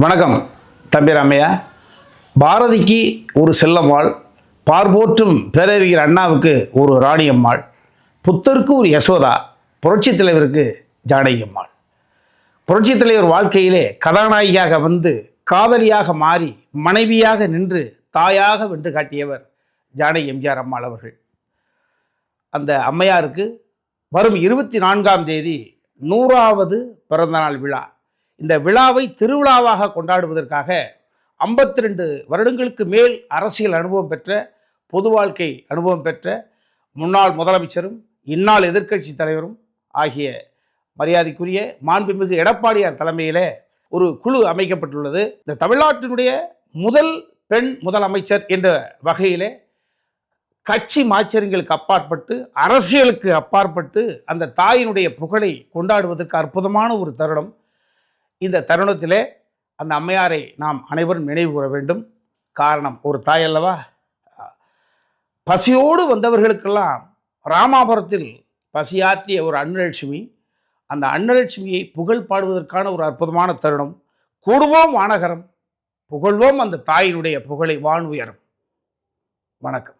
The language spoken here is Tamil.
வணக்கம் தம்பி ராமையா. பாரதிக்கு ஒரு செல்லம்மாள், பார்போற்றும் பேரறிஞர் அண்ணாவுக்கு ஒரு ராணியம்மாள், புத்தருக்கு ஒரு யசோதா, புரட்சித் தலைவருக்கு ஜானகியம்மாள். புரட்சித் தலைவர் வாழ்க்கையிலே கதாநாயகியாக வந்து காதலியாக மாறி மனைவியாக நின்று தாயாக வென்று காட்டியவர் ஜானகி எம்ஜிஆர் அம்மாள் அவர்கள். அந்த அம்மையாருக்கு வரும் 24ஆம் தேதி 100வது பிறந்தநாள் விழா. இந்த விழாவை திருவிழாவாக கொண்டாடுவதற்காக 52 வருடங்களுக்கு மேல் அரசியல் அனுபவம் பெற்ற, பொது வாழ்க்கை அனுபவம் பெற்ற முன்னாள் முதலமைச்சரும் இந்நாள் எதிர்க்கட்சி தலைவரும் ஆகிய மரியாதைக்குரிய மாண்புமிகு எடப்பாடியார் தலைமையில் ஒரு குழு அமைக்கப்பட்டுள்ளது. இந்த தமிழ்நாட்டினுடைய முதல் பெண் முதலமைச்சர் என்ற வகையிலே கட்சி மாச்சரியங்களுக்கு அப்பாற்பட்டு, அரசியலுக்கு அப்பாற்பட்டு அந்த தாயினுடைய புகழை கொண்டாடுவதற்கு அற்புதமான ஒரு தருணம். இந்த தருணத்திலே அந்த அம்மையாரை நாம் அனைவரும் நினைவு கூற வேண்டும். காரணம், ஒரு தாய் அல்லவா. பசியோடு வந்தவர்களுக்கெல்லாம் ராமாபுரத்தில் பசியாற்றிய ஒரு அன்னலட்சுமி, அந்த அன்னலட்சுமியை புகழ் பாடுவதற்கான ஒரு அற்புதமான தருணம். கூடுவோம் வானகரம், புகழ்வோம் அந்த தாயினுடைய புகழை வான் உயரம். வணக்கம்.